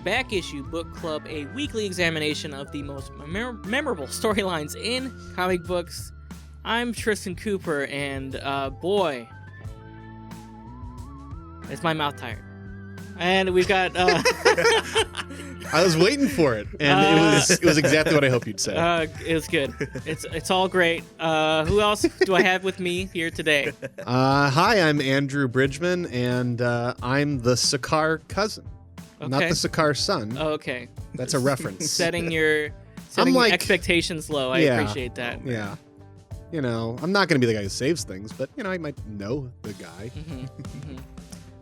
Back Issue Book Club, a weekly examination of the most memorable storylines in comic books. I'm Tristan Cooper, and boy, is my mouth tired. And we've got... I was waiting for it, and it was exactly what I hoped you'd say. It was good. It's all great. Who else do I have with me here today? Hi, I'm Andrew Bridgman, and I'm the Sakaar cousin, not the Sakaar son. Oh, okay. That's a reference. Setting expectations low. I appreciate that. Yeah. You know, I'm not going to be the guy who saves things, but, you know, I might know the guy. Mm-hmm. Mm-hmm.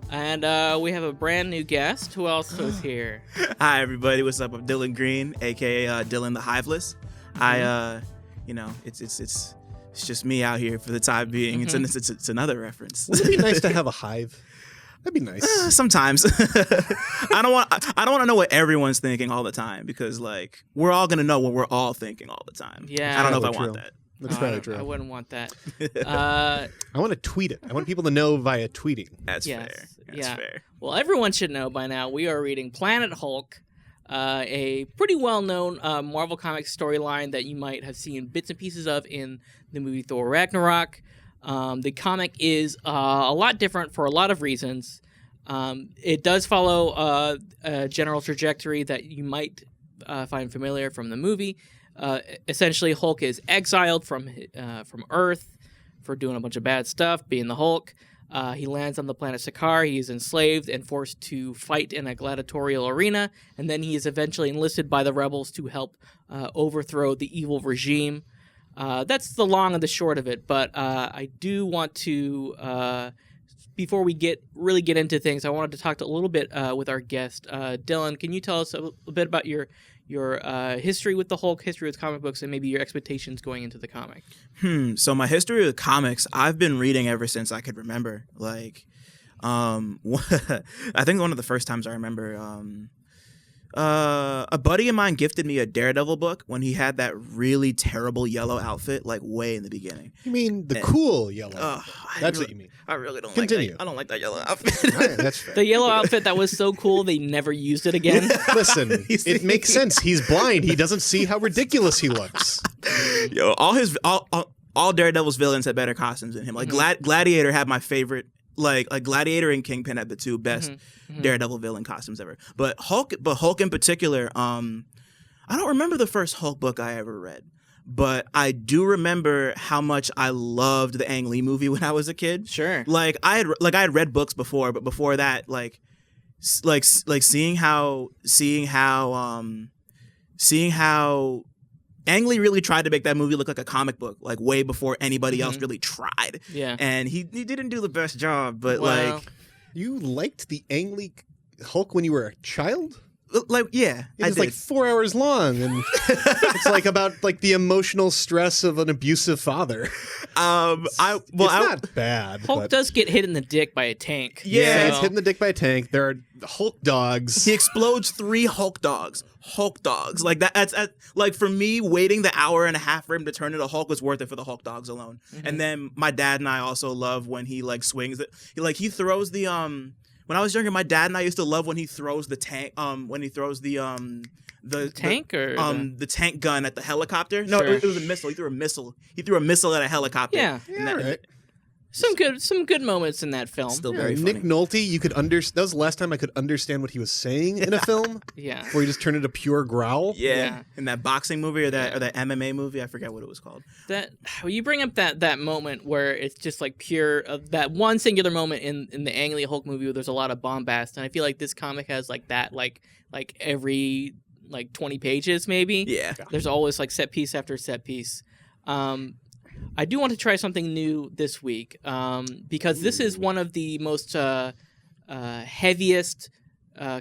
And we have a brand new guest. Who else is here? Hi, everybody. What's up? I'm Dylan Green, a.k.a. Dylan the Hiveless. It's just me out here for the time being. Mm-hmm. It's another reference. Would it be nice to have a hive? That'd be nice. Sometimes. I don't want to know what everyone's thinking all the time because, like, we're all going to know what we're all thinking all the time. Yeah. I don't know if I want that. That's probably true. I wouldn't want that. I want to tweet it. I want people to know via tweeting. That's fair. That's fair. Well, everyone should know by now we are reading Planet Hulk, a pretty well-known Marvel Comics storyline that you might have seen bits and pieces of in the movie Thor Ragnarok. The comic is a lot different for a lot of reasons. It does follow a general trajectory that you might find familiar from the movie. Essentially, Hulk is exiled from Earth for doing a bunch of bad stuff, being the Hulk. He lands on the planet Sakaar. He is enslaved and forced to fight in a gladiatorial arena, and then he is eventually enlisted by the rebels to help overthrow the evil regime. That's the long and the short of it, but I do want to, before we really get into things, I wanted to talk a little bit with our guest. Dylan, can you tell us a bit about your history with the Hulk, history with comic books, and maybe your expectations going into the comic? So my history with comics, I've been reading ever since I could remember. Like, I think one of the first times I remember, a buddy of mine gifted me a Daredevil book when he had that really terrible yellow outfit, like way in the beginning. You mean the cool yellow? That's what you mean. I really don't Continue. like that. I don't like that yellow outfit. Right, that's fair. The yellow outfit that was so cool they never used it again. Listen, it makes sense. He's blind. He doesn't see how ridiculous he looks. Yo, all Daredevil's villains had better costumes than him. Like Gladiator had my favorite. Like Gladiator and Kingpin had the two best Daredevil villain costumes ever. But Hulk in particular, I don't remember the first Hulk book I ever read. But I do remember how much I loved the Ang Lee movie when I was a kid. Sure. Like I had read books before, but before that, seeing how Ang Lee really tried to make that movie look like a comic book, like way before anybody else really tried. Yeah. And he didn't do the best job, but You liked the Ang Lee Hulk when you were a child? Yeah, it's like 4 hours long, and it's like about like the emotional stress of an abusive father. It's not bad. Hulk does get hit in the dick by a tank. Yeah, it's hit in the dick by a tank. There are Hulk dogs. He explodes 3 Hulk dogs. Like that's like for me, waiting the hour and a half for him to turn into Hulk was worth it for the Hulk dogs alone. And then my dad and I also love when he like swings it. He throws the When I was younger, my dad and I used to love when he throws the tank. When he throws the tank the tank gun at the helicopter. No, Sure. it was a missile. He threw a missile. He threw a missile at a helicopter. Yeah. Right. Some good moments in that film. Still very funny. Nick Nolte, you could understand. That was the last time I could understand what he was saying in a film. Yeah. Before he just turned into pure growl. Yeah. In that boxing movie or that MMA movie, I forget what it was called. That you bring up that moment where it's just like pure that one singular moment in the Ang Lee Hulk movie where there's a lot of bombast, and I feel like this comic has like that like every like 20 pages maybe. Yeah. There's always like set piece after set piece. I do want to try something new this week because this is one of the most heaviest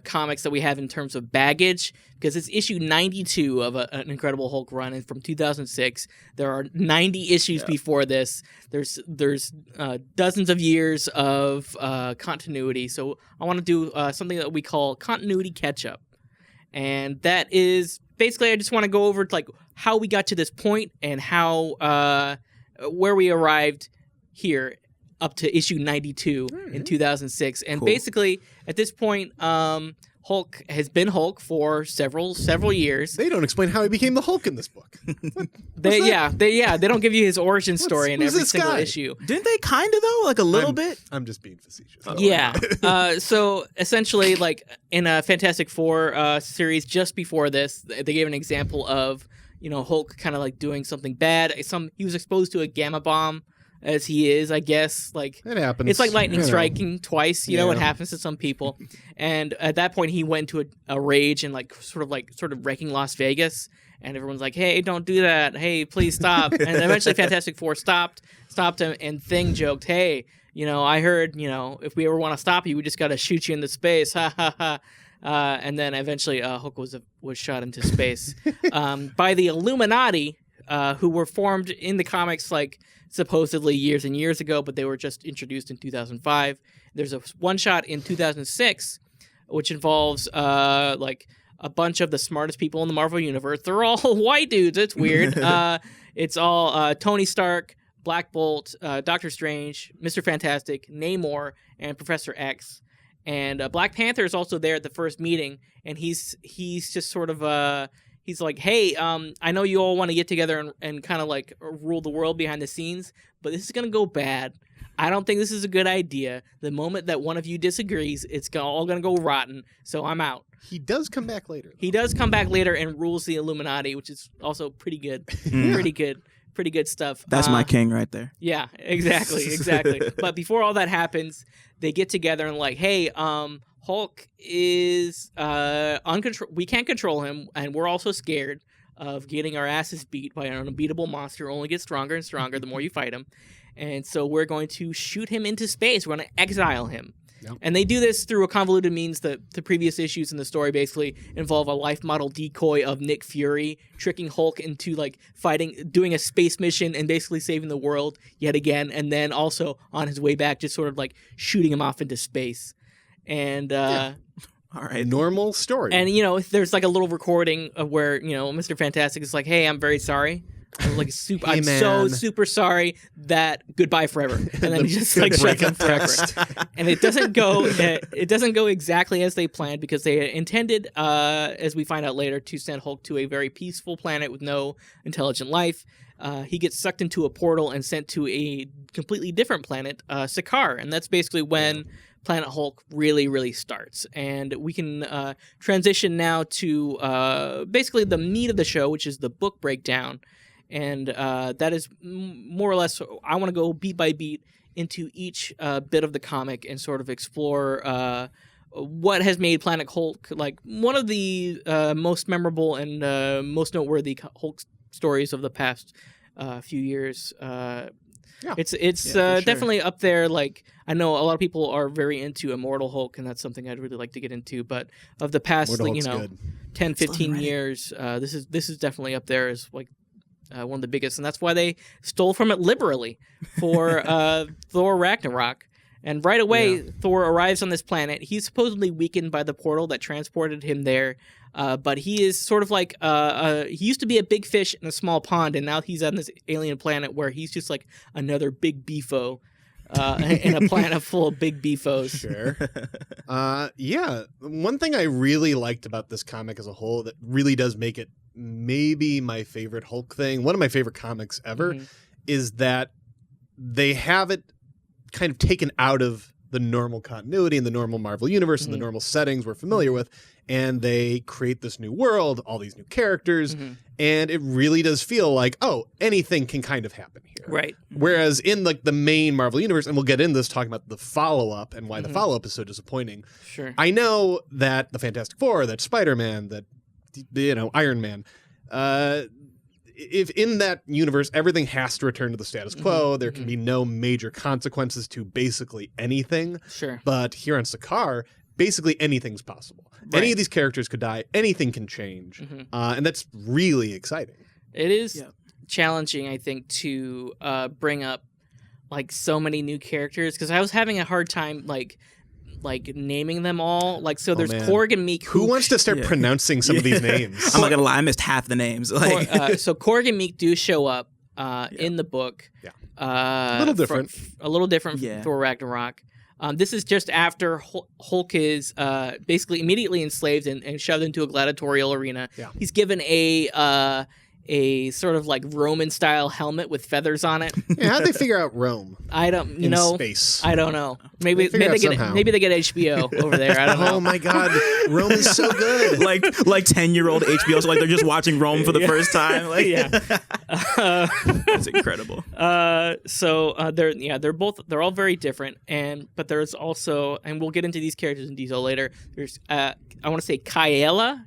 comics that we have in terms of baggage, because it's issue 92 of an Incredible Hulk run, and from 2006. There are 90 issues before this. There's dozens of years of continuity. So I want to do something that we call continuity catch-up. And that is basically, I just want to go over like how we got to this point and how where we arrived here up to issue 92 in 2006. And basically, at this point, Hulk has been Hulk for several years. They don't explain how he became the Hulk in this book. They don't give you his origin story in every single guy? issue. Didn't they kind of though, like a little bit? I'm just being facetious. So essentially, like in a Fantastic Four series just before this, they gave an example of Hulk kind of like doing something bad. He was exposed to a gamma bomb. As he is, I guess, like it happens. It's like lightning striking twice. It happens to some people. And at that point, he went into a rage and sort of wrecking Las Vegas. And everyone's like, "Hey, don't do that! Hey, please stop!" And eventually, Fantastic Four stopped him. And Thing joked, "Hey, I heard, if we ever want to stop you, we just got to shoot you into space." Ha ha ha. And then eventually, Hulk was shot into space by the Illuminati, who were formed in the comics supposedly years and years ago, but they were just introduced in 2005. There's a one shot in 2006, which involves a bunch of the smartest people in the Marvel universe. They're all white dudes. It's weird. It's all Tony Stark, Black Bolt, Doctor Strange, Mr. Fantastic, Namor, and Professor X. And Black Panther is also there at the first meeting, and he's just sort of he's like, "Hey, I know you all want to get together and kind of rule the world behind the scenes, but this is going to go bad. I don't think this is a good idea. The moment that one of you disagrees, it's all going to go rotten, so I'm out." He does come back later. He does come back later and rules the Illuminati, which is also pretty good. Pretty good stuff. That's my king right there. Yeah, exactly. But before all that happens, they get together and "Hey, Hulk is uncontrol. We can't control him, and we're also scared of getting our asses beat by an unbeatable monster who only gets stronger and stronger the more you fight him. And so we're going to shoot him into space. We're going to exile him." Yep. And they do this through a convoluted means. The previous issues in the story basically involve a life model decoy of Nick Fury tricking Hulk into doing a space mission and basically saving the world yet again. And then also on his way back, just sort of shooting him off into space. And all right, normal story. And there's a little recording of where Mr. Fantastic is like, "Hey, I'm very sorry. I'm so super sorry that goodbye forever." And then he just shuts him forever. And it doesn't go exactly as they planned, because they intended, as we find out later, to send Hulk to a very peaceful planet with no intelligent life. He gets sucked into a portal and sent to a completely different planet, Sakaar, and that's basically when Planet Hulk really, really starts. And we can transition now to basically the meat of the show, which is the book breakdown. And that is more or less, I want to go beat by beat into each bit of the comic and sort of explore what has made Planet Hulk one of the most memorable and most noteworthy Hulk stories of the past few years. It's definitely up there. I know a lot of people are very into Immortal Hulk, and that's something I'd really like to get into. But of the past, 10, 15 years, this is definitely up there as one of the biggest, and that's why they stole from it liberally for Thor Ragnarok. And right away, Thor arrives on this planet. He's supposedly weakened by the portal that transported him there, but he is sort of he used to be a big fish in a small pond, and now he's on this alien planet where he's just another big beefo in a planet full of big beefos. Sure. One thing I really liked about this comic as a whole that really does make it maybe my favorite Hulk thing, one of my favorite comics ever, is that they have it kind of taken out of the normal continuity and the normal Marvel universe and the normal settings we're familiar with, and they create this new world, all these new characters, and it really does feel like, anything can kind of happen here. Right. Whereas in the main Marvel universe, and we'll get into this talking about the follow-up and why the follow-up is so disappointing. Sure. I know that the Fantastic Four, that Spider-Man, that Iron Man, if in that universe everything has to return to the status quo, there can be no major consequences to basically anything. Sure. But here on Sakaar, basically anything's possible. Right. Any of these characters could die. Anything can change. And that's really exciting. It is challenging, I think, to bring up so many new characters, because I was having a hard time naming them all. So there's Korg and Miek. Who wants to start pronouncing some of these naings? I'm not gonna lie, I missed half the names. So Korg and Miek do show up in the book. A little different. From Thor Ragnarok. This is just after Hulk is basically immediately enslaved and shoved into a gladiatorial arena. Yeah. He's given a sort of like Roman style helmet with feathers on it. Yeah, how'd they figure out Rome? I don't, in space? I don't know. Maybe figure it out maybe they get HBO over there. I don't know. Oh my God, Rome is so good. like 10-year-old HBO, so like they're just watching Rome for the first time. Like, Yeah. It's incredible. They're all very different, but there's also, and we'll get into these characters in detail later. There's I want to say Kaela.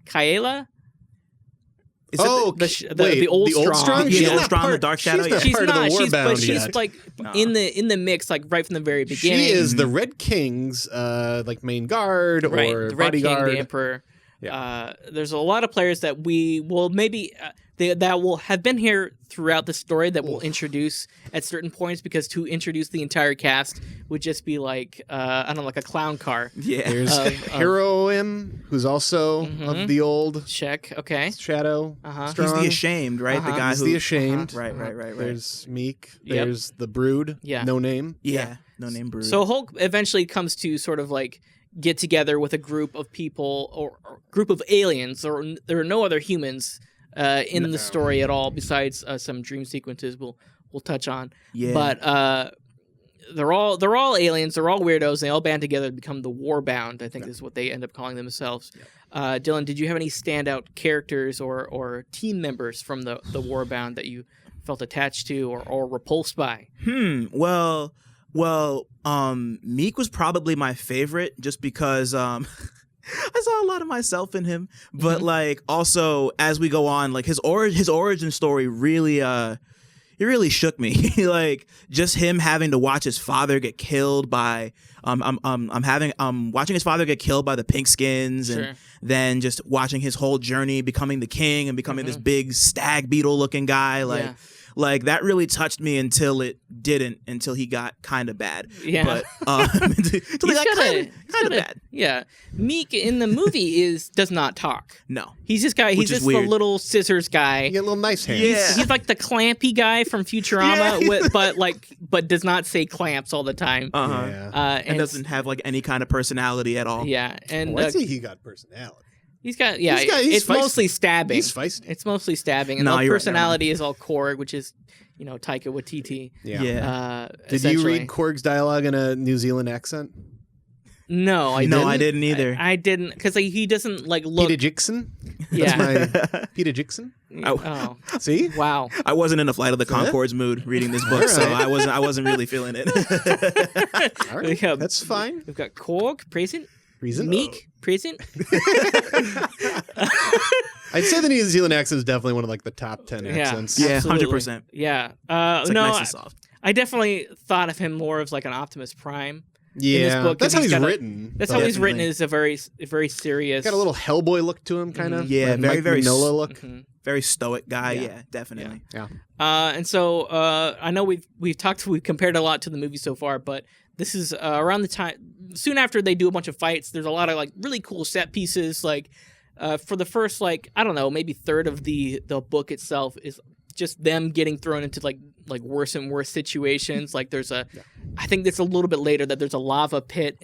Is The old strong. Yeah, She's the old not strong, part- the Dark Shadow. she's not She's part of the not. Warbound She's yet. like No. in the mix, like right from the very beginning. She is the Red King's like main guard right, or the Red bodyguard. King, the Emperor. Yeah. There's a lot of players that we will maybe that will have been here throughout the story that we'll introduce at certain points, because to introduce the entire cast would just be like I don't know, like a clown car. Yeah. There's Heroim, who's also of the old Check. Okay. Shadow. He's Strong. the Ashamed, right? The guy He's who. the Ashamed. Right. There's Miek. Yep. There's the Brood. Yeah. No name. Yeah. No name Brood. So Hulk eventually comes to sort of like get together with a group of people or group of aliens, or there are no other humans in the story at all besides some dream sequences we'll touch on. Yeah. But they're all aliens. They're all weirdos. They all band together to become the Warbound, I think is what they end up calling themselves. Dylan, did you have any standout characters or team members from the Warbound that you felt attached to or repulsed by? Well, Miek was probably my favorite, just because I saw a lot of myself in him. But like also as we go on, like his origin story really it really shook me. Like just him having to watch his father get killed by watching his father get killed by the Pinkskins, and then just watching his whole journey becoming the king and becoming this big stag beetle looking guy. Like that really touched me until he got kind of bad. Yeah. But until he got kind of bad. Yeah. Miek in the movie does not talk. No. He's this guy. He's Which is just the weird. little scissors guy. You get little nice hands. Yeah. He's like the clampy guy from Futurama, but does not say clamps all the time. Yeah. And doesn't have like any kind of personality at all. Yeah, and Well, I see he got personality. he's got he's it's feisty. mostly stabbing. He's feisty. It's mostly stabbing, and No, the you're right, personality is all Korg, which is Taika Waititi. Yeah. Did you read Korg's dialogue in a New Zealand accent? No, I No, didn't. I didn't either. I didn't, because he doesn't like look. Peter Jackson? Yeah. That's my Peter Jackson. Oh, See? wow. I wasn't in a Flight of the Conchords mood reading this book, so I wasn't really feeling it. All right. Yeah. That's fine. We've got Korg present, Reason? Miek present. I'd say the New Zealand accent is definitely one of like the top 10 accents. Yeah, Absolutely. 100%. Yeah. It's like No, nice and soft. I definitely thought of him more as like an Optimus Prime. Yeah. In this book, that's how he's got written. That's but how he's written. Definitely. Is a very serious. Got a little Hellboy look to him, kind of. Yeah, like very, Mike very Mignola look. Very stoic guy. Yeah. Yeah, definitely. Yeah. And so I know we've compared a lot to the movie so far, but this is around the time soon after they do a bunch of fights. There's a lot of like really cool set pieces. Like for the first I don't know, maybe third of the book itself is just them getting thrown into like worse and worse situations. Like there's I think it's a little bit later that there's a lava pit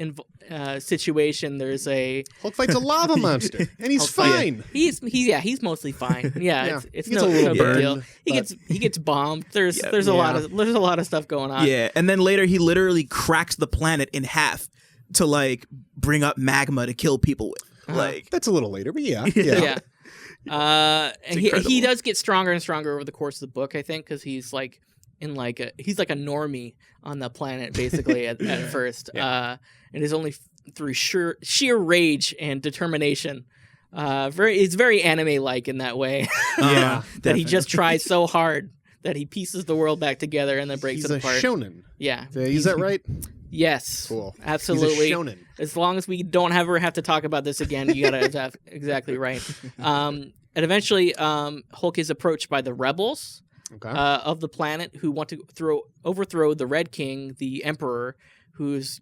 situation. There's a Hulk fights a lava monster, and he's fine. He's mostly fine. Yeah, it's He gets no a little big burned, deal. but- He gets bombed. There's a lot of stuff going on. Yeah, and then later he literally cracks the planet in half to like bring up magma to kill people with. Like That's a little later, but yeah. Yeah. And he incredible. does get stronger and stronger over the course of the book, I think, because he's like he's like a normie on the planet basically at first, and is only through sheer rage and determination. It's very anime like in that way. Yeah, that he just tries so hard that he pieces the world back together and then breaks He's it a apart. shonen. Yeah. Did I use that right? Yes. Cool. Absolutely. He's a shonen. As long as we don't ever have to talk about this again, you got it exactly right. And eventually, Hulk is approached by the rebels of the planet who want to overthrow the Red King, the Emperor, who's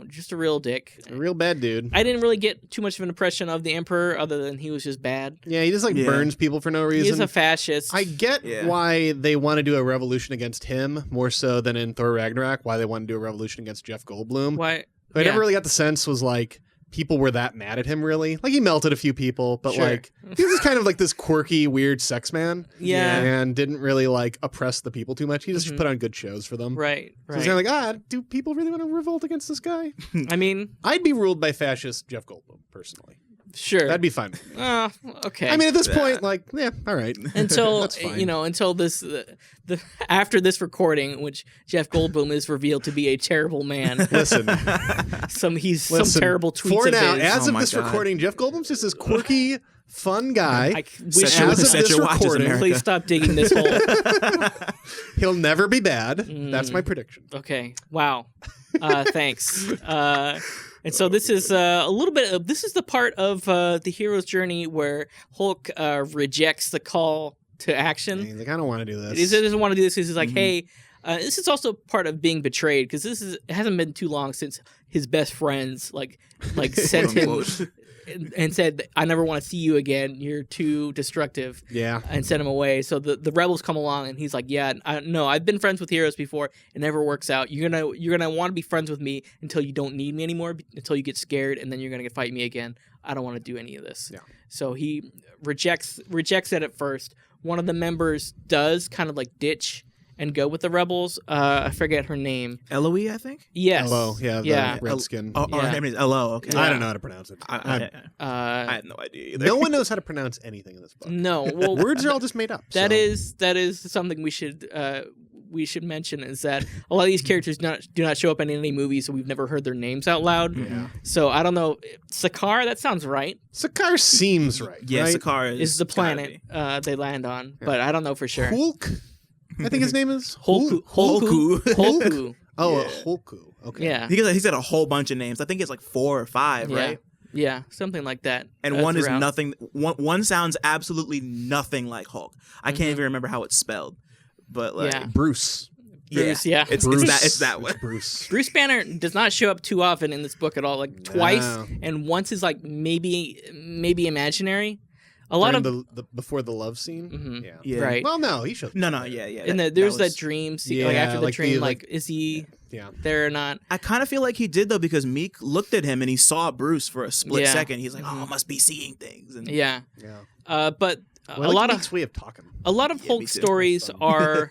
just a real dick. A real bad dude. I didn't really get too much of an impression of the Emperor other than he was just bad. Yeah, he just burns people for no reason. He's a fascist. I get why they want to do a revolution against him more so than in Thor Ragnarok. Why they want to do a revolution against Jeff Goldblum. Why? I never really got the sense was like people were that mad at him, really. Like, he melted a few people, but like he was just kind of like this quirky, weird sex man. Yeah. And didn't really like oppress the people too much. He just put on good shows for them. Right. So it's kind of like, do people really want to revolt against this guy? I mean, I'd be ruled by fascist Jeff Goldblum, personally. sure. That'd be fine. Okay. I mean, at this point, like, yeah, all right. Until That's fine. until this after this recording, which Jeff Goldblum is revealed to be a terrible man. Listen, some listen, terrible tweets for of now, his. as Oh of my this God. recording, Jeff Goldblum's just this quirky, fun guy. I wish Set you your- would As of set this your watches, recording, America. please stop digging this hole. he'll never be bad. That's my prediction. Okay. Wow. Thanks. And so this is a little bit of this is the part of the hero's journey where Hulk rejects the call to action. He's like, I don't want to do this. He doesn't want to do this. He's like, hey, this is also part of being betrayed because it hasn't been too long since his best friends like sent him and said, I never want to see you again. You're too destructive. Yeah. And sent him away. So the rebels come along and he's like, yeah, no, I've been friends with heroes before. It never works out. You're gonna want to be friends with me until you don't need me anymore, until you get scared, and then you're gonna fight me again. I don't want to do any of this. Yeah. So he rejects it at first. One of the members does kind of like ditch and go with the rebels. I forget her name. Eloise, I think. Yes. Hello. Yeah. The Yeah. Redskin. Oh, Yeah. her name is Elo. Okay. I don't know how to pronounce it. I had no idea either. No one knows how to pronounce anything in this book. No. Well, Words are all just made up. That so. is something we should mention is that a lot of these characters do not show up in any movies, so we've never heard their names out loud. Yeah. So I don't know. Sakaar, that sounds right. Sakaar seems right. Yeah, right? Sakaar Is the planet they land on, but I don't know for sure. Hulk? I think his name is Holku. Holku. Oh, Yeah. Holku. Okay. Yeah. He's got a whole bunch of names. I think it's like 4 or 5, Yeah. right? Yeah, something like that. And one is throughout. nothing. One sounds absolutely nothing like Hulk. I can't even remember how it's spelled, but like Yeah. Bruce. Bruce, yeah. It's Bruce. that one. It's Bruce. Bruce Banner does not show up too often in this book at all. Like twice, No. and once is like maybe imaginary. A lot During of the before the love scene. Mhm. Yeah. Yeah. right. Well, no, he should. No, yeah. And there's that dream scene, like Yeah, after the like dream, the, like is he Yeah. there or not? I kind of feel like he did though because Miek looked at him and he saw Bruce for a split Yeah. second. He's like, "Oh, must be seeing things." And Yeah. Yeah. But Well, a lot of Meek's way of talking. Hulk me too. stories Fun.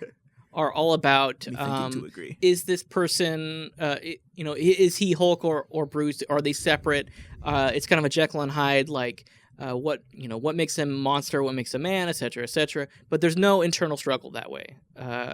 are all about me thinking to agree. is this person is he Hulk or Bruce? Are they separate? It's kind of a Jekyll and Hyde, like what makes him monster, what makes him man, etc., etc. But there's no internal struggle that way.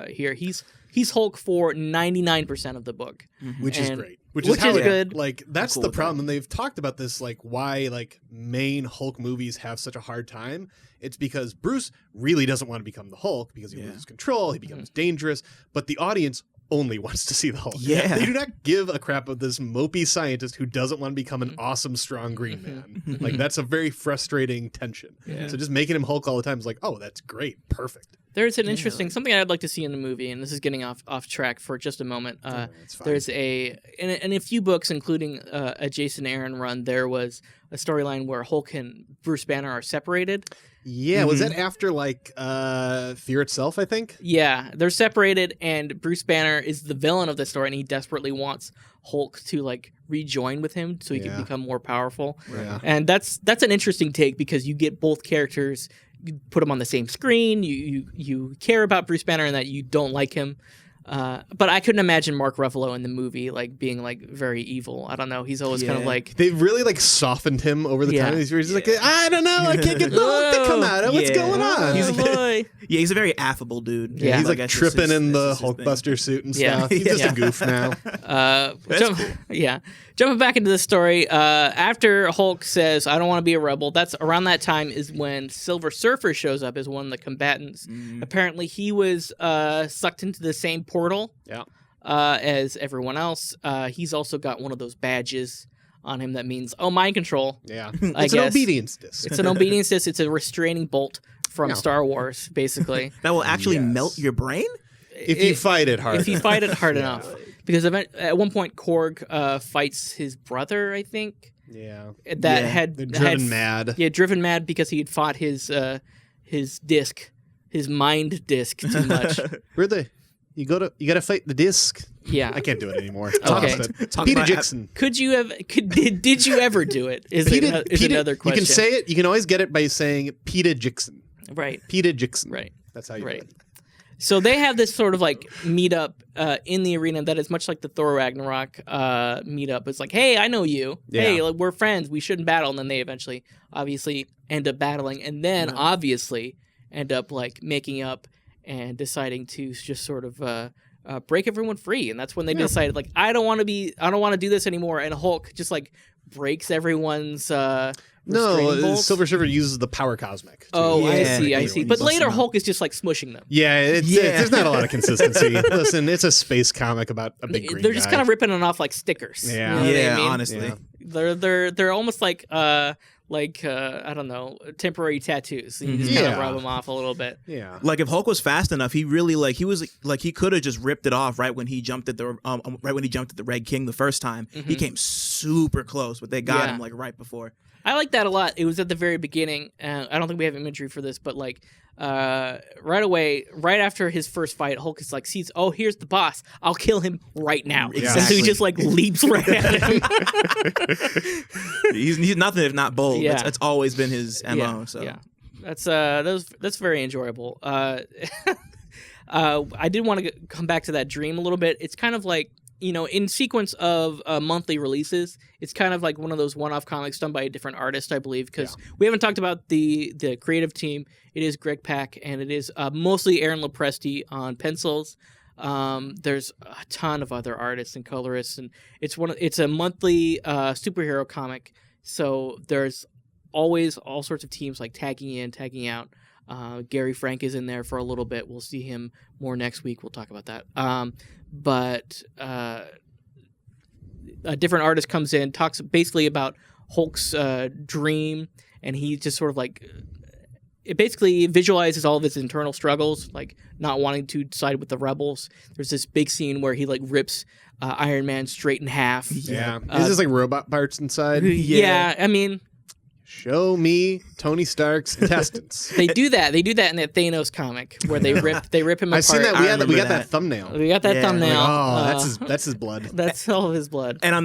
Here he's Hulk for 99% of the book, Which is And- great. Which which is how is it- good. Like that's cool the with problem. And they've talked about this, like why like main Hulk movies have such a hard time. It's because Bruce really doesn't want to become the Hulk because he loses control, he becomes dangerous, but the audience only wants to see the Hulk. Yeah. They do not give a crap of this mopey scientist who doesn't want to become an awesome, strong green man. Like that's a very frustrating tension. Yeah. So just making him Hulk all the time is like, oh, that's great. Perfect. There's an interesting something I'd like to see in the movie, and this is getting off track for just a moment. It's fine. There's in a few books, including a Jason Aaron run, there was a storyline where Hulk and Bruce Banner are separated. Yeah, was that after like Fear Itself, I think? Yeah, they're separated, and Bruce Banner is the villain of the story, and he desperately wants Hulk to like rejoin with him so he can Yeah. become more powerful. Yeah. And that's an interesting take because you get both characters, you put them on the same screen, you care about Bruce Banner and that you don't like him. But I couldn't imagine Mark Ruffalo in the movie like being like very evil. I don't know. He's always kind of Yeah. like They've really like softened him over the Yeah. time of these years. He's like, I don't know, I can't get the Hulk to come out. What's Yeah. going on? He's oh, boy. Yeah, he's a very affable dude. Yeah. He's like that's just tripping his- in the that's just his thing. Hulkbuster suit and Yeah. stuff. He's just Yeah. a goof now. Yeah. Jumping back into the story, after Hulk says, I don't want to be a rebel, that's around that time is when Silver Surfer shows up as one of the combatants. Apparently he was sucked into the same portal Yeah. as everyone else. He's also got one of those badges on him that means, mind control. Yeah. I It's an guess. obedience disc. It's an obedience disc. It's a restraining bolt from Yeah. Star Wars, basically. That will actually Yes. melt your brain. if you fight it hard. If you fight it hard enough. Because at one point, Korg fights his brother, I think. Yeah. That Yeah. had They're driven had- mad. Yeah, driven mad because he had fought his disc, his mind disc too much. Where'd they? You gotta fight the disc. Yeah. I can't do it anymore. Okay. Peter Jackson. Did you ever do it? Is another question. You can say it. You can always get it by saying Peter Jackson. Right. Peter Jackson. Right. That's how you do it. So they have this sort of like meetup in the arena that is much like the Thor Ragnarok meetup. It's like, hey, I know you. Yeah. Hey, like, we're friends. We shouldn't battle. And then they eventually, obviously, end up battling, and then obviously end up like making up and deciding to just sort of break everyone free. And that's when they decided, like, I don't want to do this anymore. And Hulk just like breaks everyone's. No, Silver Surfer uses the power cosmic. I see. But later, Hulk is just like smushing them. Yeah, there's not a lot of consistency. Listen, it's a space comic about a big green They're just kind of ripping it off like stickers. Yeah, you know what I mean? Honestly, they're almost like I don't know, temporary tattoos. You just kind of rub them off a little bit. Yeah, like if Hulk was fast enough, he really he could have just ripped it off right when he jumped at the Red King the first time. He came super close, but they got him like right before. I like that a lot. It was at the very beginning. I don't think we have imagery for this, but like right away, right after his first fight, Hulk is like, sees, oh, here's the boss. I'll kill him right now. Exactly. And so he just like leaps right at him. he's nothing if not bold. Yeah. That's always been his MO. Yeah. So yeah, that's very enjoyable. I did want to come back to that dream a little bit. It's kind of like, you know, in sequence of monthly releases, it's kind of like one of those one-off comics done by a different artist, I believe, because we haven't talked about the creative team. It is Greg Pak, and it is mostly Aaron Lopresti on pencils. There's a ton of other artists and colorists, and it's a monthly superhero comic, so there's always all sorts of teams like tagging in, tagging out. Gary Frank is in there for a little bit. We'll see him more next week. We'll talk about that. But a different artist comes in, talks basically about Hulk's dream, and he just sort of like it basically visualizes all of his internal struggles, like not wanting to side with the rebels. There's this big scene where he like rips Iron Man straight in half. Yeah, is this like robot parts inside? Yeah, I mean. Show me Tony Stark's intestines. They do that in that Thanos comic where they rip him apart. I've seen that. We got that thumbnail. We got that thumbnail. Like, that's his blood. That's all of his blood. And I'm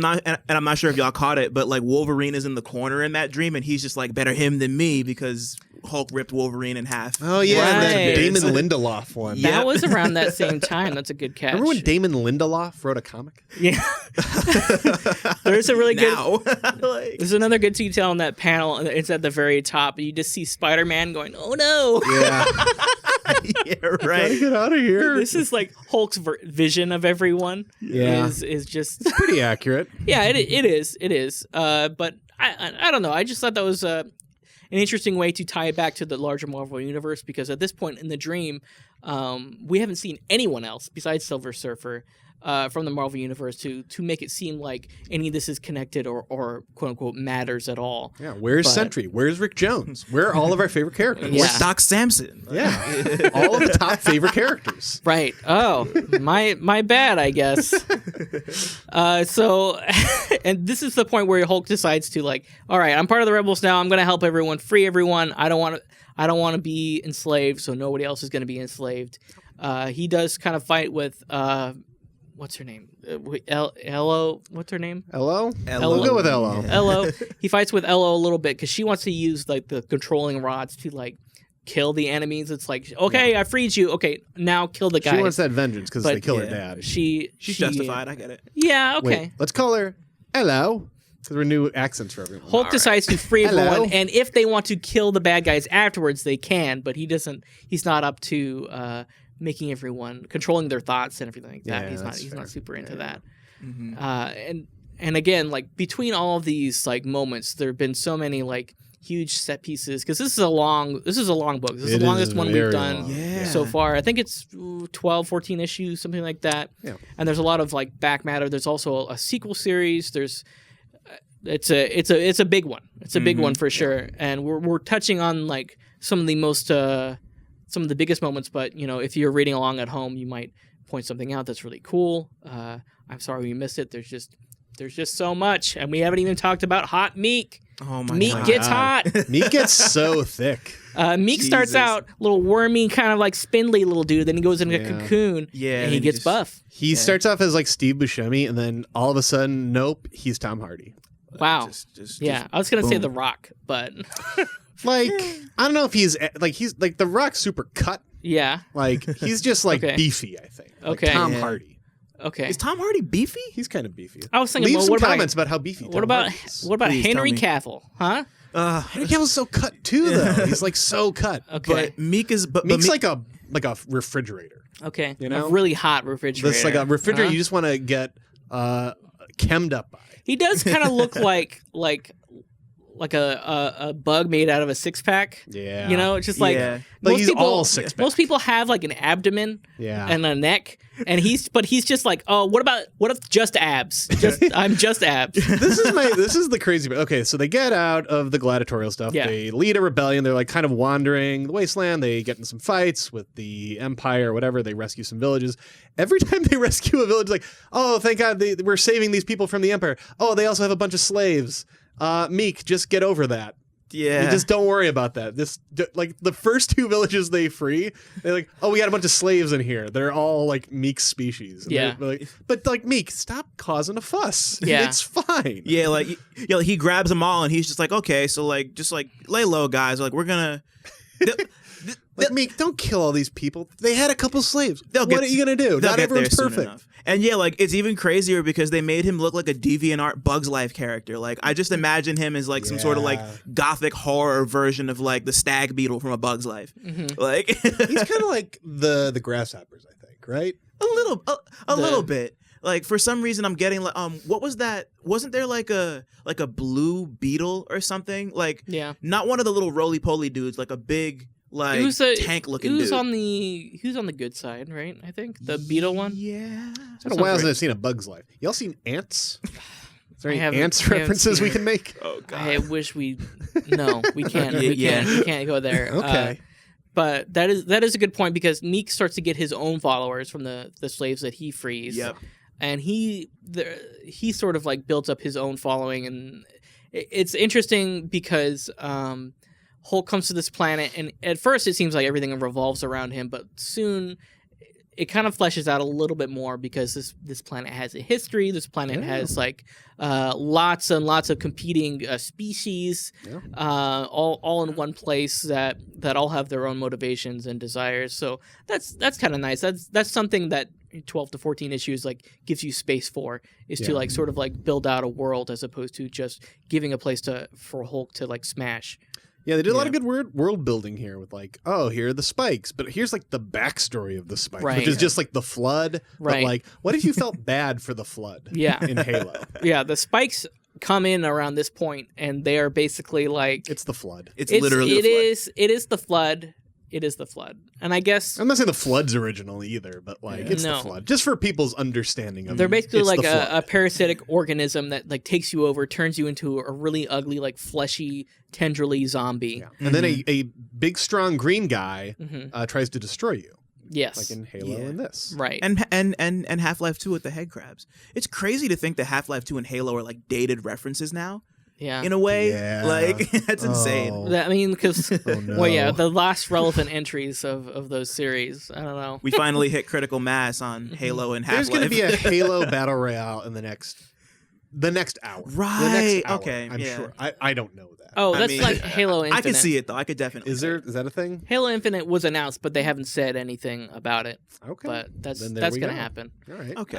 not sure if y'all caught it, but like Wolverine is in the corner in that dream, and he's just like better him than me because Hulk ripped Wolverine in half. Oh yeah, Right. that Damon Lindelof one. That was around that same time. That's a good catch. Remember when Damon Lindelof wrote a comic? Yeah. There's a really good. Like, There's another good detail on that panel. It's at the very top. You just see Spider-Man going, "Oh no!" Yeah. yeah, right. Gotta get out of here. This is like Hulk's vision of everyone. Yeah. is just pretty accurate. Yeah, it is. But I don't know. I just thought that was an interesting way to tie it back to the larger Marvel universe, because at this point in the dream, we haven't seen anyone else besides Silver Surfer from the Marvel universe to make it seem like any of this is connected or quote unquote matters at all. Yeah, where's Sentry? Where's Rick Jones? Where are all of our favorite characters? Yeah. Where's Doc Samson? Yeah, all of the top favorite characters. Right. Oh, my bad, I guess. So, and this is the point where Hulk decides to like, all right, I'm part of the rebels now. I'm going to help everyone, free everyone. I don't want to be enslaved, so nobody else is going to be enslaved. He does kind of fight with what's her name? Ello. What's her name? Ello. Ello. We'll go with Ello. Ello. He fights with Ello a little bit because she wants to use like the controlling rods to like kill the enemies. It's like, okay, I freed you. Okay, now kill the guy. She wants that vengeance because they kill her dad. She's justified. I get it. Yeah. Okay. Wait, let's call her Ello because we're new accents for everyone. Hulk decides to free Hello. everyone, and if they want to kill the bad guys afterwards, they can. But he doesn't. He's not up to making everyone controlling their thoughts and everything like that. Yeah, He's not super into that. Mm-hmm. And again, like between all of these like moments, there have been so many like huge set pieces because this is a long book. This is the longest one we've done so far. I think it's 12, 14 issues, something like that. Yeah. And there's a lot of like back matter. There's also a sequel series. There's it's a big one. It's a big one for sure. And we're touching on like some of the biggest moments, but you know, if you're reading along at home, you might point something out that's really cool. I'm sorry we missed it. There's just There's just so much, and we haven't even talked about hot Miek. Oh my Miek God. gets hot. Meek gets so thick. Miek starts Jesus. out little wormy, kind of like spindly little dude. Then he goes into a Yeah. cocoon, Yeah, and he and gets just- buff. He starts off as like Steve Buscemi, and then all of a sudden, nope, he's Tom Hardy. Wow. Yeah, I was gonna say boom. The Rock, but Like, I don't know if he's like The Rock's super cut. yeah. Like, he's just like Okay. beefy, I think. Like Okay. Tom Yeah. Hardy. Okay. Is Tom Hardy beefy? He's kind of beefy. I was thinking, Leave well, some what about comments about how beefy Tom what about Hardy is. what about Please tell Henry me. Cavill? Huh? Henry Cavill's so cut too, though. He's like so cut. Okay. But Meek is but Meek's Meek, like a refrigerator. Okay. You know? A really hot refrigerator. This like a refrigerator Uh-huh. you just want to get chemmed up by. He does kind of look like a bug made out of a six pack. Yeah. You know, it's just like Yeah. Like most he's people, all six pack. Most people have like an abdomen Yeah. and a neck, and he's just like, oh, what if just abs? I'm just abs. this is the crazy part. Okay, so they get out of the gladiatorial stuff. Yeah. They lead a rebellion. They're like kind of wandering the wasteland. They get in some fights with the Empire or whatever. They rescue some villages. Every time they rescue a village, like, oh, thank God we're saving these people from the Empire. Oh, they also have a bunch of slaves. Meek, just get over that. yeah. You just don't worry about that. Like the first two villages they free, they're like, oh, we got a bunch of slaves in here. They're all like Meek's species. And Yeah. they're like, but like Meek, stop causing a fuss. Yeah. It's fine. Yeah, like he grabs them all and he's just like, okay, so like just like lay low, guys. Like we're gonna. Like Meek, don't kill all these people. They had a couple slaves. They'll What get- are you gonna do? They'll Not get everyone's there soon perfect. enough. And yeah, like it's even crazier because they made him look like a DeviantArt Bugs Life character. Like I just imagine him as like some sort of like Yeah. gothic horror version of like the stag beetle from A Bug's Life. Like He's kind of like the grasshoppers, I think, right? a little bit. Like for some reason I'm getting like what was that? Wasn't there like a blue beetle or something? Like Yeah. not one of the little roly poly dudes, like a big like He was a tank looking Who's dude. on the good side, right? I think the beetle one. Yeah. It's been a while since I've seen a Bug's Life. Y'all seen Ants? Is there I any haven't- Ants I haven't references seen we it. can make? Oh god. I wish we. No, we can't. Yeah. We can't go there. Okay. But that is a good point because Meek starts to get his own followers from the slaves that he frees. Yep. And he sort of like builds up his own following, and it's interesting because Hulk comes to this planet, and at first it seems like everything revolves around him, but soon it kind of fleshes out a little bit more because this planet has a history. This planet has like lots and lots of competing species, all in one place that all have their own motivations and desires. So that's kind of nice. That's something that 12 to 14 issues like gives you space for is to like sort of like build out a world as opposed to just giving a place for Hulk to like smash. Yeah, they did a lot of good world building here with like, oh, here are the spikes, but here's like the backstory of the spikes, Right. which is just like the flood. Right. But like, what if you felt bad for the flood? Yeah. In Halo, Yeah, the spikes come in around this point, and they are basically like it's the flood. It's literally it the flood. is the flood. It is the flood, and I guess I'm not saying the flood's original either, but like it's No. the flood, just for people's understanding of. they're basically it's like the a flood. parasitic organism that like takes you over, turns you into a really ugly, like fleshy, tendrily zombie. Yeah. And then a big strong green guy Mhm. tries to destroy you, Yes, like in Halo Yeah. and this. right. And Half-Life 2 with the head crabs. It's crazy to think that Half-Life 2 and Halo are like dated references now. Yeah, In a way, Yeah. like that's insane. Oh. I mean, because no. well, yeah, the last relevant entries of those series. I don't know. We finally hit critical mass on Halo and There's Half-Life. going to be a Halo battle royale in the next hour. The Right, next hour, okay, I'm yeah. sure. I don't know that. Oh, I that's mean, like Halo Infinite. I can see it though. I could definitely. Is that a thing? Halo Infinite was announced, but they haven't said anything about it. Okay. But that's Then there that's we gonna go. happen. All right. Okay.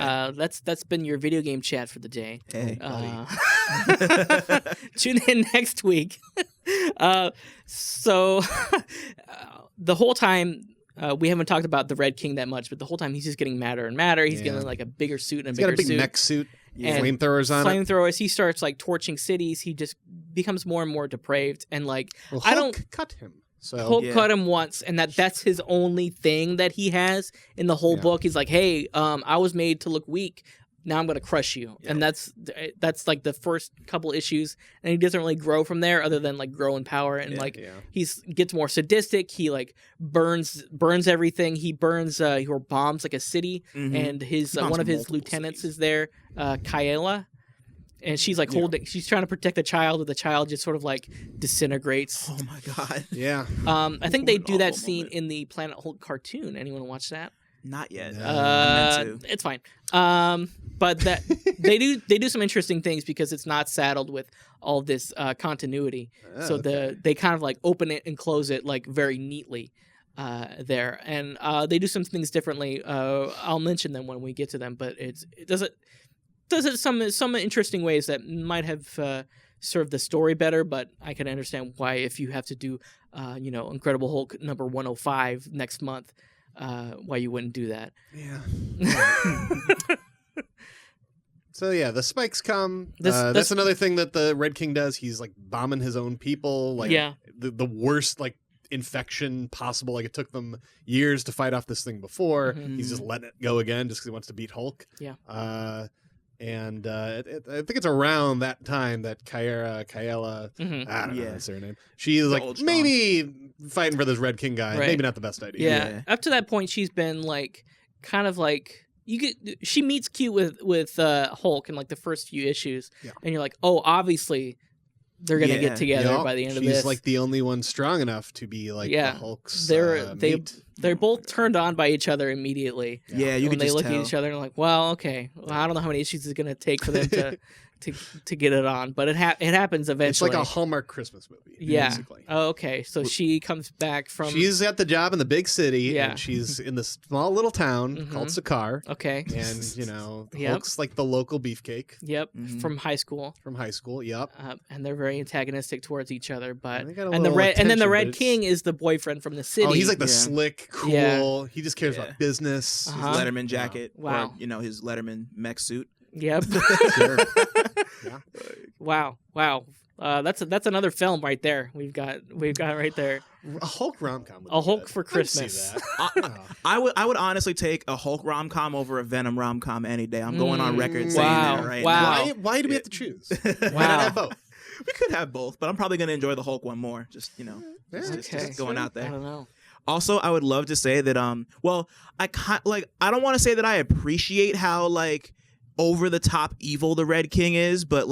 That's been your video game chat for the day. Hey. Tune in next week. So the whole time we haven't talked about the Red King that much, but the whole time he's just getting madder and madder. He's Yeah. getting like a bigger suit and a He's bigger got a big suit. mech suit, And flamethrowers on it. Flamethrowers. He starts like torching cities. He just becomes more and more depraved. And like Well, I Hulk don't. cut him. So Hulk Yeah. cut him once, and that's his only thing that he has in the whole Yeah. book. He's like, "Hey, I was made to look weak. Now I'm gonna crush you." Yeah. And that's like the first couple issues, and he doesn't really grow from there, other than like grow in power and like yeah. he's gets more sadistic. He like burns everything. He burns or bombs like a city, Mhm. and his He bombs one of his multiple lieutenants cities. is there, Kaela. and she's like holding. She's trying to protect the child, but the child just sort of like disintegrates. Oh my god. Yeah. I think they do that awful scene moment. in the Planet Hulk cartoon. Anyone watch that? Not yet. I meant to. It's fine. But that they do some interesting things because it's not saddled with all this continuity. So they kind of like open it and close it like very neatly there, and they do some things differently. I'll mention them when we get to them, but it does it some interesting ways that might have served the story better. But I can understand why if you have to do Incredible Hulk number 105 next month. Why you wouldn't do that? Yeah. So yeah, the spikes come. This- That's another thing that the Red King does. He's like bombing his own people. Like the worst like infection possible. Like it took them years to fight off this thing before. Mhm. He's just letting it go again just because he wants to beat Hulk. Yeah. And I think it's around that time that Kaela, Mhm. I don't know Yeah. that's her name. She's like old strong. maybe fighting for this Red King guy. Right. Maybe not the best idea. Yeah. Up to that point, she's been like kind of like she meets cute with Hulk in like the first few issues, and you're like, oh, obviously they're gonna get together Yup. by the end of She's this. like the only one strong enough to be like the Hulk's mate. They're both turned on by each other immediately. Yeah, you when can they just look tell. at each other and like, well, okay, I don't know how many issues it's gonna take for them to get it on, but it happens It's eventually. like a Hallmark Christmas movie. Yeah. Basically. Oh, okay. So she comes back from. She's at the job in the big city, Yeah. and she's in this small little town Mhm. called Sakaar. Okay. And, Yep. Hulk's like the local beefcake Yep. Mhm. From high school. from high school. Yep. And they're very antagonistic towards each other, but They got a and the little red and then the attention, Red but it's- King is the boyfriend from the city. Oh, he's like the Yeah. slick, cool. Yeah. He just cares Yeah. about business. His Uh-huh. Letterman jacket. Wow. Or, his Letterman mech suit. Yep. Sure. Yeah. Wow. That's another film right there. We've got right there. A Hulk rom-com. A Hulk for I'd see Christmas. that. Yeah. I would honestly take a Hulk rom-com over a Venom rom-com any day. I'm going on record saying Wow. that right Wow. Why do we have to choose? Why now. not have both? We could have both, but I'm probably going to enjoy the Hulk one more. Just, Yeah, just going out I there. don't know. Also, I would love to say that I don't want to say that I appreciate how like over the top evil the Red King is, but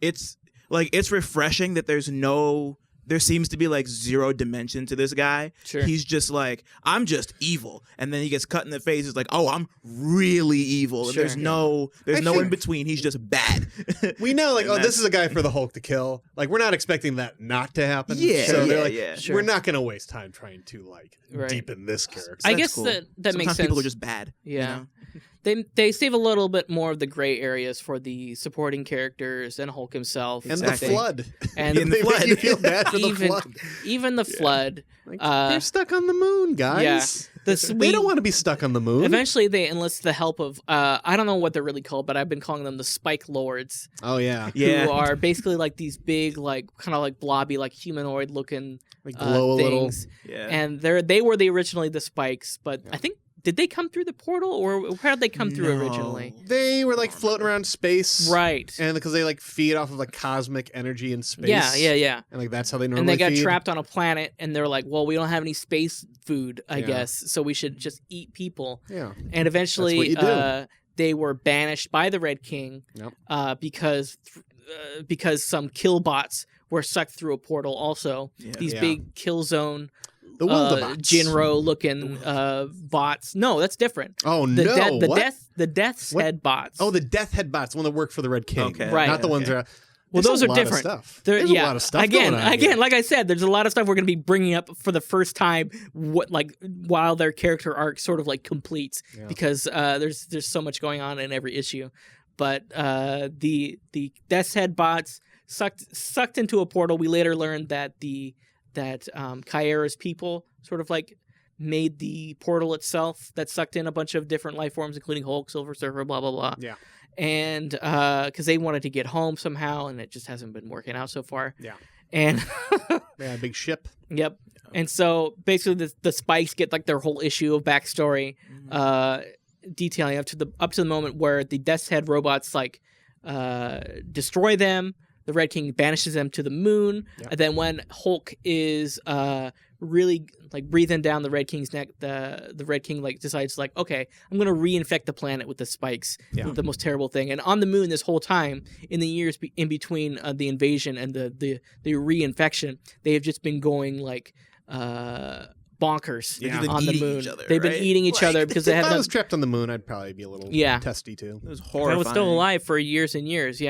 it's refreshing that there seems to be like zero dimension to this guy. Sure. He's just like, I'm just evil. And then he gets cut in the face. He's like, oh, I'm really evil. And Sure. there's no in between. He's just bad. We know, like, And this is a guy for the Hulk to kill. Like, we're not expecting that not to happen. Yeah, so they're yeah, like, yeah. Sure. we're not going to waste time trying to like Right. deepen this character. I That's guess cool. that Sometimes makes sense. people are just bad. Yeah. You know? They save a little bit more of the gray areas for the supporting characters and Hulk himself. And Exactly. the flood. And In the They flood. make you feel bad for the even flood. even the flood. Like, Uh, they're stuck on the moon, guys. yeah. They don't want to be stuck on the moon. Eventually, they enlist the help of I don't know what they're really called, but I've been calling them the Spike Lords, Oh yeah, Yeah. who are basically like these big, like kind of like blobby, like humanoid looking like glow a things. little. Yeah. And they were originally the Spikes, but I think did they come through the portal or where did they come through No. originally? They were like floating around space, Right. And because they like feed off of like cosmic energy in space. Yeah. And like that's how they normally And they got feed. trapped on a planet, and they're like, "Well, we don't have any space food, I Yeah. guess, so we should just eat people." Yeah. And eventually, That's what you do. they were banished by the Red King Yep. because some kill bots were sucked through a portal. Also, Yeah. these Yeah. big kill zone, The Wildabots. Jinro looking bots. No, that's different. Oh The no! What? the Death's What? Head bots. Oh, the Death Head bots, the one that work for the Red King. Okay. Right. Not the ones that. Well, There's those a are lot of different. stuff. There- There's a lot of stuff Again, going on here. like I said, there's a lot of stuff we're going to be bringing up for the first time. While their character arc sort of like completes, Yeah. because there's so much going on in every issue. But the Death's Head bots sucked into a portal. We later learned that Kaera's people sort of like made the portal itself that sucked in a bunch of different life forms, including Hulk, Silver Surfer, blah blah blah. Yeah. And because they wanted to get home somehow, and it just hasn't been working out so far. Yeah. And Yeah, big ship. yep. And so basically, the Spikes get like their whole issue of backstory, detailing up to the moment where the Death's Head robots like destroy them. The Red King banishes them to the moon, Yep. and then when Hulk is really like breathing down the Red King's neck, the Red King like decides like, okay, I'm gonna reinfect the planet with the spikes, with the most terrible thing. And on the moon this whole time, in the years in between the invasion and the reinfection, they have just been going like bonkers on the moon. They've been eating each other because they had. If I was trapped on the moon, I'd probably be a little testy too. It was horrifying. I was still alive for years and years,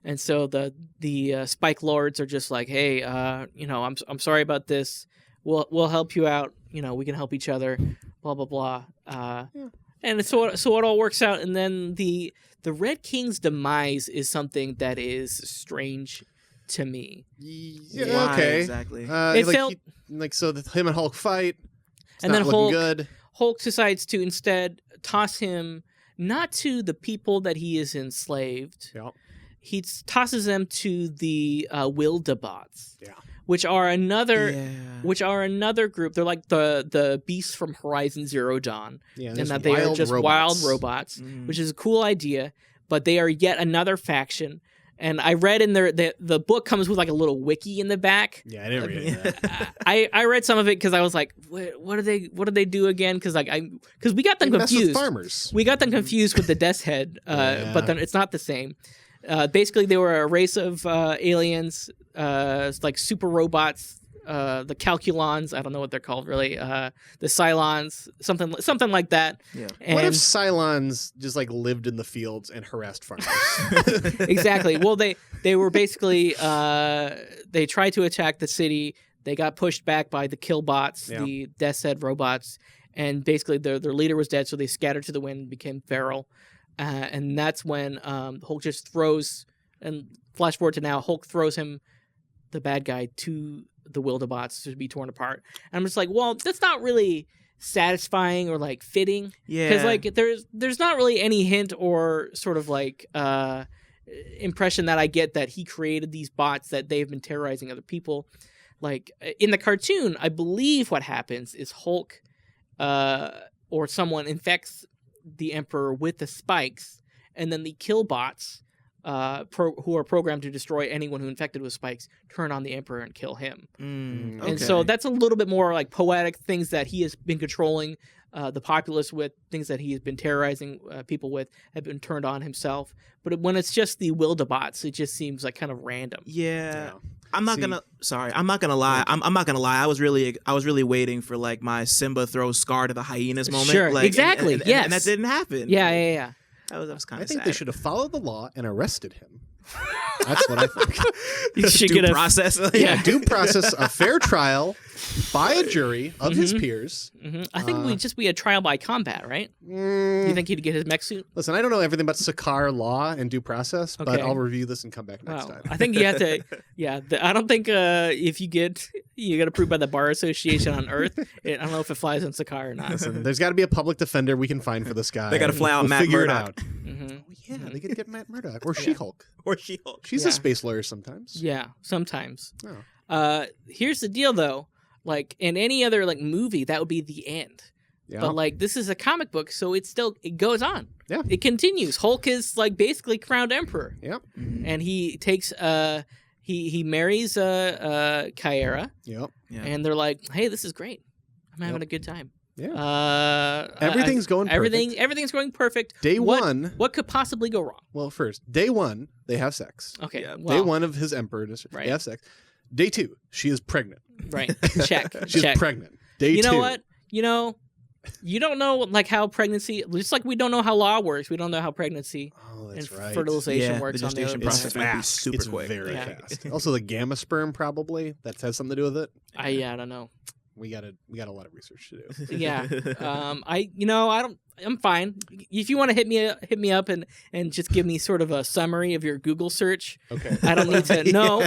And so the Spike Lords are just like, hey, I'm sorry about this. We'll help you out. We can help each other. Blah blah blah. And so it all works out. And then the Red King's demise is something that is strange to me. Yeah. Why Okay. Exactly. It felt so him and Hulk fight. It's and not then looking good. Hulk decides to instead toss him not to the people that he is enslaved. Yeah. He tosses them to the Wildabots. Yeah. Which are another group. They're like the beasts from Horizon Zero Dawn. Yeah, and that they are just wild robots, which is a cool idea, but they are yet another faction. And I read in the book comes with like a little wiki in the back. Yeah, I didn't read that. I read some of it because I was like, what do they do again? Because we got them confused. Farmers. We got them confused with the Death's Head, but then it's not the same. Basically, they were a race of aliens, like super robots, the Calculons. I don't know what they're called really. The Cylons, something like that. Yeah. And what if Cylons just like lived in the fields and harassed farmers? Exactly. Well, they were basically they tried to attack the city. They got pushed back by the Killbots, the Death's Head robots, and basically their leader was dead, so they scattered to the wind and became feral. And that's when Hulk just throws, and flash forward to now, Hulk throws him, the bad guy, to the Wildabots to be torn apart. And I'm just like, well, that's not really satisfying or like fitting. Yeah. Because like there's not really any hint or sort of like impression that I get that he created these bots that they've been terrorizing other people. Like in the cartoon, I believe what happens is Hulk or someone infects the Emperor with the spikes, and then the Killbots, who are programmed to destroy anyone who infected with spikes, turn on the Emperor and kill him. Okay. And so that's a little bit more like poetic, things that he has been controlling the populace with, things that he has been terrorizing people with, have been turned on himself. But when it's just the Wildabots, it just seems like kind of random. Yeah. I'm not gonna lie. I'm not gonna lie. I was really waiting for like my Simba throws Scar to the hyenas moment. Sure, like, exactly. And that didn't happen. Yeah. That was kind of. I think sad. they should have followed the law and arrested him. That's what I think. You should due process. Due process, a fair trial by a jury of his peers. Mm-hmm. I think we had trial by combat, right? You think he'd get his mech suit? Listen, I don't know everything about Sakaar law and due process, but I'll review this and come back next time. I think you have to. Yeah, I don't think if you get approved by the Bar Association on Earth, I don't know if it flies on Sakaar or not. Listen, there's got to be a public defender we can find for this guy. They got to fly out Matt figure Murdock. It out. Mm-hmm. Yeah, they could get Matt Murdock or She-Hulk. Or She-Hulk. She's a space lawyer sometimes. Yeah, sometimes. Oh. Here's the deal, though. Like in any other like movie, that would be the end. Yeah. But like this is a comic book, so it goes on. Yeah. It continues. Hulk is like basically crowned emperor. Yep. And he takes he marries Kyra. Yep. And they're like, hey, this is great. I'm having a good time. Yeah. Everything's going perfect. Everything's going perfect. Day one. What could possibly go wrong? Well, first, day one, they have sex. Okay. Yeah, day one of his emperor, they have sex. Day two, she is pregnant. Right. Check. She's pregnant. Day two. You know what? You don't know like how pregnancy, just like we don't know how law works. We don't know how pregnancy and fertilization works. The gestation process might be super quick. It's very fast. Also, the gamma sperm probably that has something to do with it. I don't know. We got a lot of research to do. Yeah. I'm fine. If you want to hit me up and just give me sort of a summary of your Google search. Okay. I don't need to. No,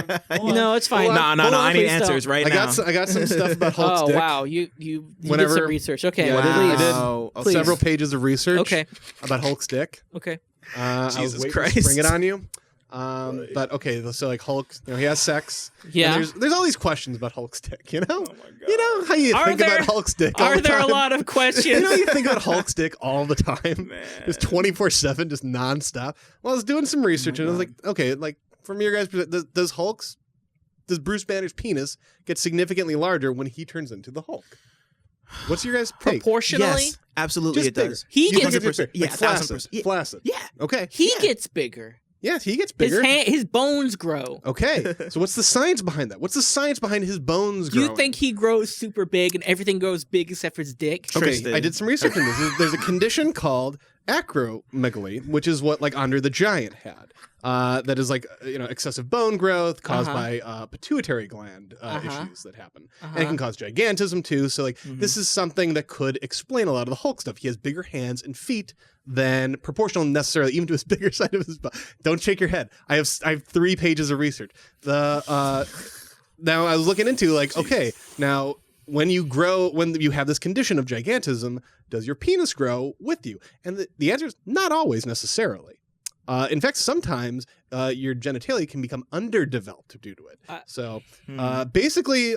it's fine. No. I need answers right now. I got some stuff about Hulk's dick. Oh wow, you did some research. Okay, I did several pages of research. Okay. About Hulk's dick. Okay. Jesus Christ! Christ. To bring it on you. But okay, so like Hulk, he has sex. Yeah. There's all these questions about Hulk's dick, you know? Oh my God. You know how you think about Hulk's dick all the time? Are there a lot of questions? You know you think about Hulk's dick all the time? Man. Just 24/7, just nonstop. Well, I was doing some research and I was like, okay, like from your guys' perspective, does Hulk's does Bruce Banner's penis get significantly larger when he turns into the Hulk? What's your guys' take? Proportionally, Yes, absolutely Just it bigger. does. He You gets think it's bigger? yeah, Like 1,000%. flaccid. Yeah. Flaccid. Yeah. Okay. he gets bigger. Yes, he gets bigger. His bones grow. Okay. So what's the science behind that? What's the science behind his bones Do growing? you think he grows super big and everything grows big except for his dick? Okay, Tristan. I did some research on this. There's a condition called acromegaly, which is what like Andre the Giant had. That is like excessive bone growth caused by pituitary gland issues that happen, and it can cause gigantism too. So like this is something that could explain a lot of the Hulk stuff. He has bigger hands and feet than proportional necessarily even to his bigger side of his body. Don't shake your head. I have 3 pages of research. Now I was looking into like okay now. When you have this condition of gigantism, does your penis grow with you? And the answer is not always necessarily. In fact, sometimes your genitalia can become underdeveloped due to it. Basically,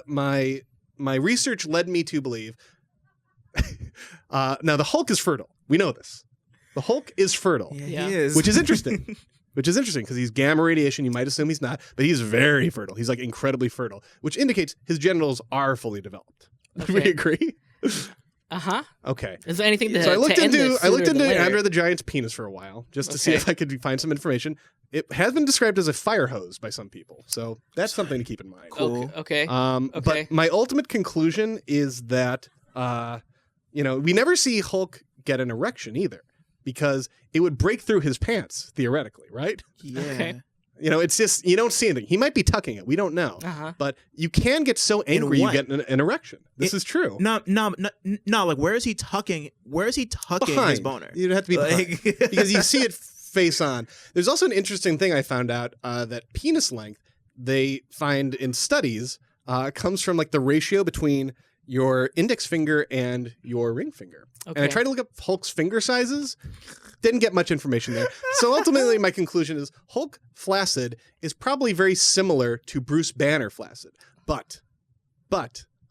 my research led me to believe. Now, the Hulk is fertile. We know this. The Hulk is fertile, Yeah, he is. which is interesting. Which is interesting because he's gamma radiation. You might assume he's not, but he's very fertile. He's like incredibly fertile, which indicates his genitals are fully developed. Would we Okay. agree? Okay. Okay. Is there anything to So I looked to end into this sooner than later? Andre the Giant's penis for a while just to see Okay. if I could find some information. It has been described as a fire hose by some people, so that's something to keep in mind. Cool. Okay. But Okay. my ultimate conclusion is that we never see Hulk get an erection either, because it would break through his pants theoretically, right? Yeah. Okay. It's just you don't see anything. He might be tucking it. We don't know. But you can get so angry you what? get an erection. This is true. No. Like, where is he tucking? Where is he tucking Behind. his boner? You'd have to be behind. Because you see it face on. There's also an interesting thing I found out that penis length they find in studies comes from like the ratio between your index finger and your ring finger. Okay. And I tried to look up Hulk's finger sizes. Didn't get much information there. So ultimately, my conclusion is Hulk flaccid is probably very similar to Bruce Banner flaccid. But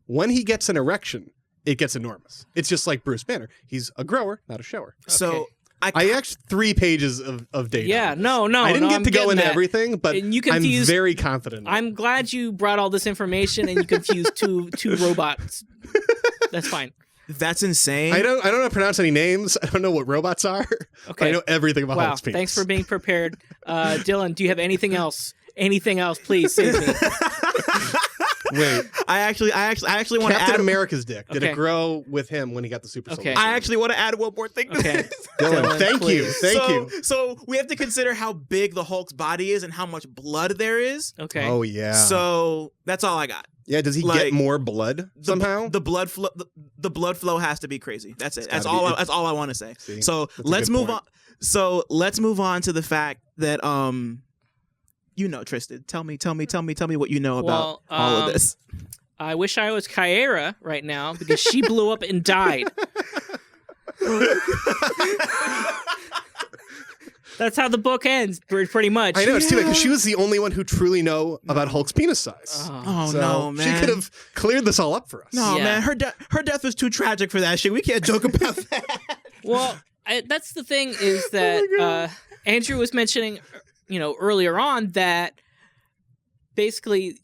when he gets an erection, it gets enormous. It's just like Bruce Banner. He's a grower, not a shower. So I actually 3 pages of data. Yeah. No. I didn't get I'm to go getting into that. everything, but And you I'm confused- very confident. I'm glad you brought all this information and you confused two robots. That's fine. that's insane. I don't know how to pronounce any names. I don't know what robots are. But Okay. I know everything about Wow. Hulk's penis. Thanks for being prepared. Dylan, do you have anything else? Anything else? Please save me. Wait, I actually want to Captain add. America's dick. Did Okay. it grow with him when he got the super Okay. soldier? I actually want to add one more thing. To Okay. this. Dylan, thank you. please. Thank you. So we have to consider how big the Hulk's body is and how much blood there is. Okay. Oh yeah. So that's all I got. yeah, does he like, get more blood somehow? The blood flow. The blood flow has to be crazy. That's it. That's gotta all. be- That's all I want to say. See, So that's a let's good move point. on. So let's move on to the fact that Tristan, tell me what you know about Well, all of this. I wish I was Kyra right now because she blew up and died. That's how the book ends, pretty much. I know it's too bad because she was the only one who truly know about Hulk's penis size. Oh So no, man! She could have cleared this all up for us. No, Yeah. man, her death was too tragic for that shit. We can't joke about that. Well, that's the thing is that Andrew was mentioning, earlier on that basically,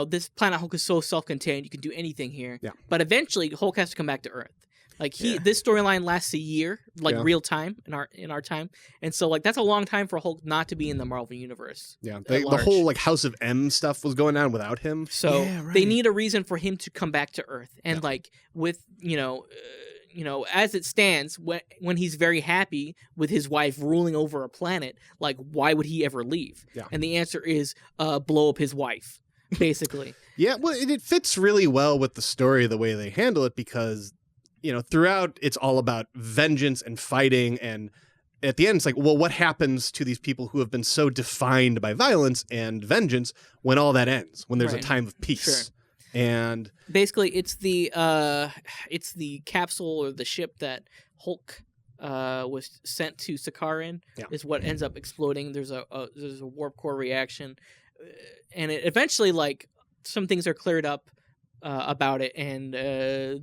this Planet Hulk is so self-contained, you can do anything here. Yeah. But eventually, Hulk has to come back to Earth. Like this storyline lasts a year, like Yeah. real time in our time, and so like that's a long time for Hulk not to be in the Marvel universe. Yeah, at the large. whole like House of M stuff was going on without him. So Yeah, they right. need a reason for him to come back to Earth, and like with as it stands, when he's very happy with his wife ruling over a planet, like why would he ever leave? Yeah. And the answer is blow up his wife, basically. Yeah, well, it fits really well with the story the way they handle it because throughout it's all about vengeance and fighting, and at the end it's like, well, what happens to these people who have been so defined by violence and vengeance when all that ends, when there's a Right. time of peace? Sure. And Basically, it's the capsule or the ship that Hulk was sent to Sakaar in Yeah. is what ends up exploding. There's a warp core reaction, and it eventually like some things are cleared up about it, and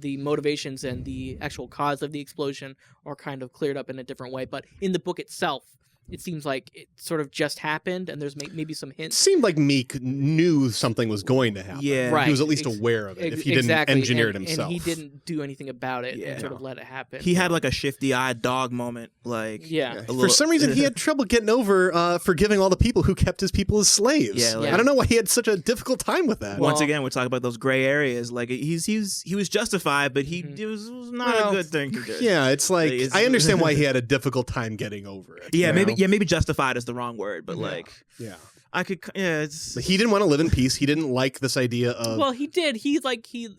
the motivations and the actual cause of the explosion are kind of cleared up in a different way. But in the book itself, it seems like it sort of just happened, and there's maybe some It hints. seemed like Miek knew something was going to happen. Yeah. Right. He was at least aware of it if he didn't Exactly. engineer it and himself. he didn't do anything about it Yeah. and sort of let it happen. He had like a shifty-eyed dog moment, like Yeah. For some reason, he had trouble getting over forgiving all the people who kept his people as slaves. Yeah, like- I don't know why he had such a difficult time with that. Once Well- again, we're talking about those gray areas. Like he was justified, but it was not Well, a good thing to do. Yeah, it's like It's- I understand why he had a difficult time getting over it. Yeah, you know? maybe justified is the wrong word, but like Yeah. I could, it's But he didn't want to live in peace. He didn't like this idea of. Well, he did. He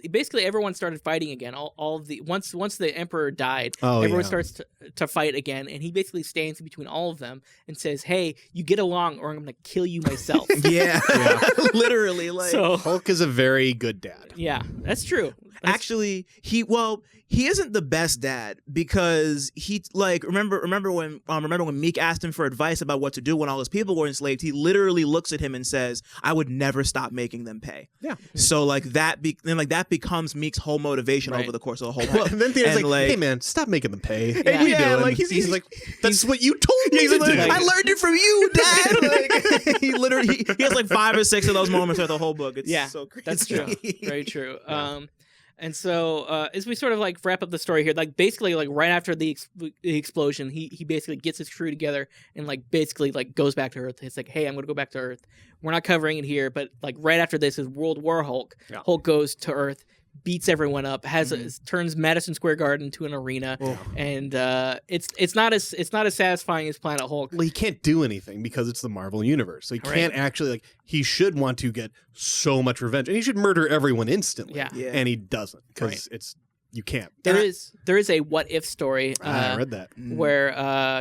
basically everyone started fighting again. All of the once the emperor died, everyone starts to fight again, and he basically stands in between all of them and says, "Hey, you get along, or I'm going to kill you myself." yeah, literally like. So Hulk is a very good dad. yeah, that's true. Actually, he isn't the best dad because he like remember when Miek asked him for advice about what to do when all his people were enslaved. He literally looks at him and says, "I would never stop making them pay." Yeah. So like that becomes Miek's whole motivation Right. over the course of the whole book. And then Theo's And, like, "Hey man, stop making them pay." What Yeah. are you Yeah, doing? like, he's like, "That's what you told me He's to like, do." I learned it from you, Dad. Like, he literally he has like 5 or 6 of those moments throughout the whole book. It's Yeah, so crazy. that's true. Very true. And so as we sort of like wrap up the story here, like basically like right after the explosion, he basically gets his crew together and like basically like goes back to Earth. It's like, hey, I'm going to go back to Earth. We're not covering it here, but like right after this is World War Hulk. Yeah. Hulk goes to Earth, beats everyone up, turns Madison Square Garden into an arena, and it's not as satisfying as Planet Hulk. Well, he can't do anything because it's the Marvel universe. So he can't actually like. He should want to get so much revenge, and he should murder everyone instantly. Yeah. Yeah. And he doesn't because you can't. There is a what if story. I read that. Where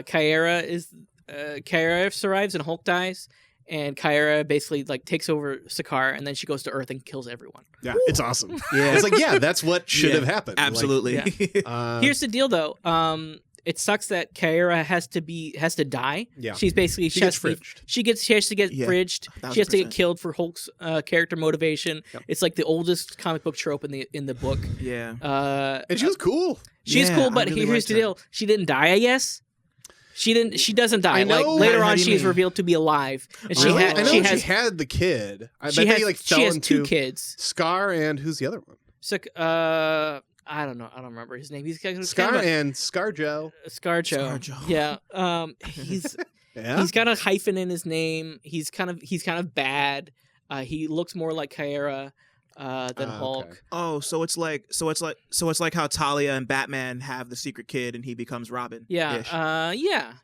Kyra survives and Hulk dies, and Kyra basically like takes over Sakaar, and then she goes to Earth and kills everyone. Yeah, it's awesome. Yeah. It's like that's what should have happened. Absolutely. Like, Here's the deal, though. It sucks that Kyra has to die. Yeah. She's basically She gets fridged. She has to get Yeah, fridged. She has to get 1000%. killed for Hulk's character motivation. Yep. It's like the oldest comic book trope in the book. Yeah. and she was cool. She's Yeah, cool, I but really here's liked the her. deal: she didn't die. I guess she didn't. She doesn't die. I know. Like later How on, do you she is mean? revealed to be alive, and she Really? had I know she she has had the kid. I she bet has he like she fell has into 2 kids. Scar and who's the other one? So, I don't know. I don't remember his name. He's kind of Scar a- and ScarJo. ScarJo. ScarJo. Yeah. He's Yeah. he's got a hyphen in his name. He's kind of bad. He looks more like Kyra than Hulk. okay. Oh, so it's like how Talia and Batman have the secret kid and he becomes Robin. Yeah. Ish.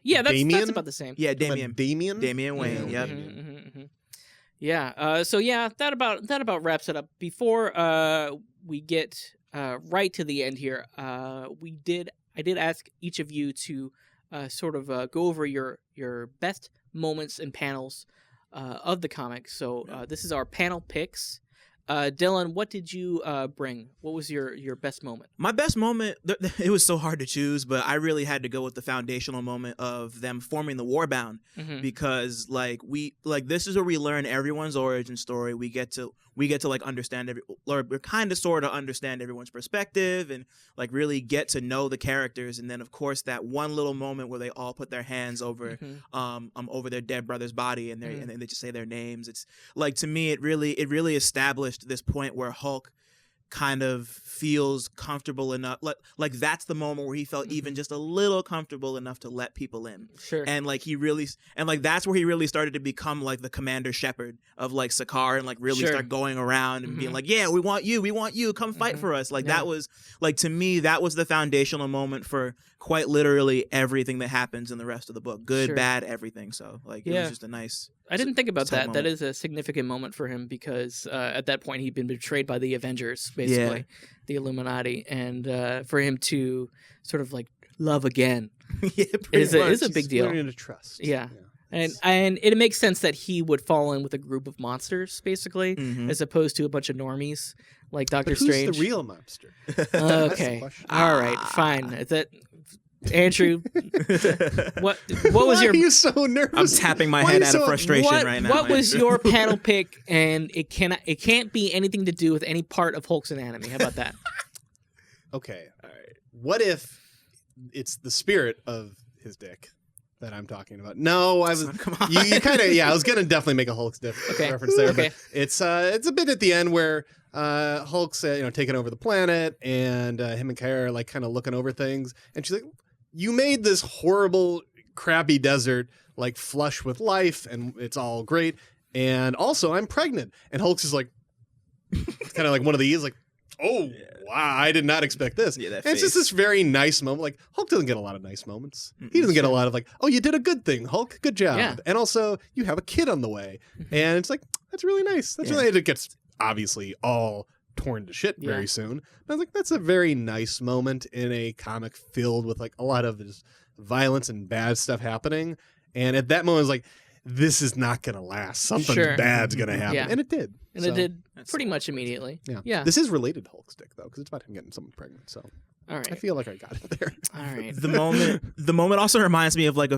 Yeah. That's Damien? about the same. Yeah, Damian Damien Wayne. Yeah. Yep. Mhm. Yeah. So yeah, that about wraps it up. Before we get right to the end here, I did ask each of you to sort of go over your best moments and panels of the comic. So this is our panel picks. Dylan, what did you bring? What was your best moment? My best moment, it was so hard to choose, but I really had to go with the foundational moment of them forming the Warbound because this is where we learn everyone's origin story. We get to like understand or kind of sort of understand everyone's perspective and like really get to know the characters. And then of course that one little moment where they all put their hands over over their dead brother's body and they just say their names. It's like, to me, it really established this point where Hulk kind of feels comfortable enough, like that's the moment where he felt even just a little comfortable enough to let people in. Sure. And like that's where he really started to become like the Commander Shepard of like Sakaar and like really start going around and being like, yeah, we want you, come fight for us. Like that was like, to me, that was the foundational moment for quite literally everything that happens in the rest of the book. Good, bad, everything. So like it was just a nice. I didn't think about that. moment. That is a significant moment for him because at that point he'd been betrayed by the Avengers, basically, the Illuminati, and for him to sort of like love again is a big deal. Learning to trust. Yeah. And it makes sense that he would fall in with a group of monsters, basically, as opposed to a bunch of normies like Doctor But who's Strange. the real monster? Okay, question. all right, fine. Is that Andrew? what was Why your? are you so nervous? I'm tapping my Why are head you out so- of frustration right now. What was Andrew. your panel pick? And it can't be anything to do with any part of Hulk's anatomy. How about that? Okay, all right. What if it's the spirit of his dick that I'm talking about. No, I was. Come on. You kind of. Yeah, I was gonna definitely make a Hulk reference there. Okay. But it's a bit at the end where Hulk's taking over the planet, and him and Kara are like kind of looking over things, and she's like, "You made this horrible, crappy desert like flush with life, and it's all great. And also, I'm pregnant." And Hulk's is like, kind of like one of these, like, "Oh, wow, I did not expect this." Yeah, that and it's just face. this very nice moment. Like, Hulk doesn't get a lot of nice moments. He doesn't get a lot of like, "Oh, you did a good thing, Hulk. Good job." Yeah. And also, you have a kid on the way. And it's like, that's really nice. That's really, it gets obviously all torn to shit very soon. But I was like, that's a very nice moment in a comic filled with like a lot of just violence and bad stuff happening. And at that moment, I was like, this is not going to last. Something bad's going to happen. Yeah. And it did. And it did pretty much immediately. Yeah. This is related to Hulk stick, though, because it's about him getting someone pregnant. So All right. I feel like I got it there. All right. The moment also reminds me of like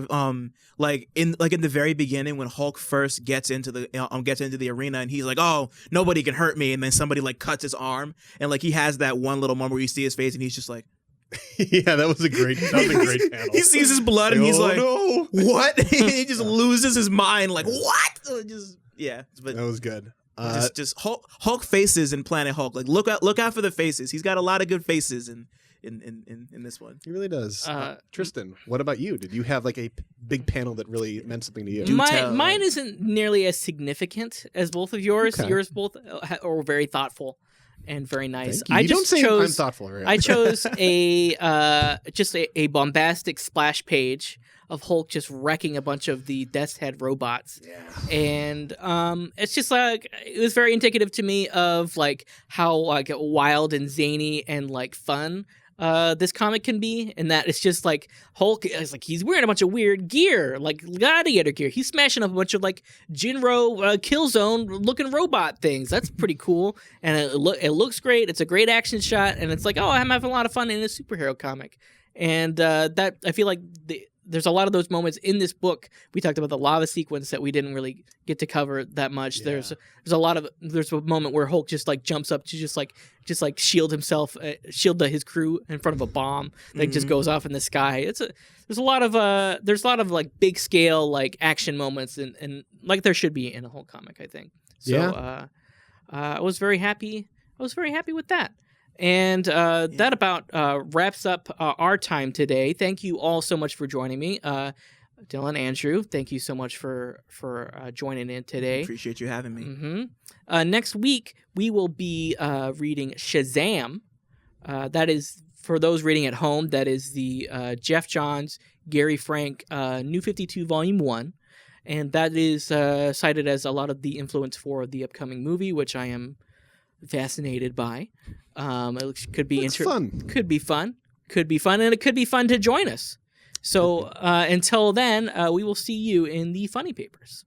in the very beginning when Hulk first gets into the arena and he's like, "Oh, nobody can hurt me," and then somebody like cuts his arm and like he has that one little moment where you see his face and he's just like, Yeah, that was a great panel. he sees his blood and he's like, no. "What?" He just loses his mind. Like, what? But That was good. just Hulk faces in Planet Hulk. Like, look out for the faces. He's got a lot of good faces in this one. He really does. Tristan, what about you? Did you have like a big panel that really meant something to you? Mine isn't nearly as significant as both of yours. Okay. Yours both are very thoughtful and very nice. Thank you. You don't say I'm thoughtful. Right? I chose a bombastic splash page of Hulk just wrecking a bunch of the Death's Head robots. Yeah. And it's just like, it was very indicative to me of like how like wild and zany and like fun this comic can be, and that it's just like Hulk is like, he's wearing a bunch of weird gear, like gladiator gear. He's smashing up a bunch of like Jinro Killzone looking robot things. That's pretty cool, and it looks great. It's a great action shot, and it's like, oh, I'm having a lot of fun in a superhero comic. And that I feel like there's a lot of those moments in this book. We talked about the lava sequence that we didn't really get to cover that much. Yeah. There's a moment where Hulk just like jumps up to just like shield his crew in front of a bomb that just goes off in the sky. There's a lot of like big scale like action moments and like there should be in a Hulk comic, I think. So I was very happy. With that. And that about wraps up our time today. Thank you all so much for joining me. Dylan, Andrew, thank you so much for joining in today. Appreciate you having me. Mm-hmm. Next week, we will be reading Shazam. That is, for those reading at home, that is the Jeff Johns, Gary Frank, New 52 Volume 1. And that is cited as a lot of the influence for the upcoming movie, which I am fascinated by. It could be fun. Could be fun, and it could be fun to join us. So until then, we will see you in the funny papers.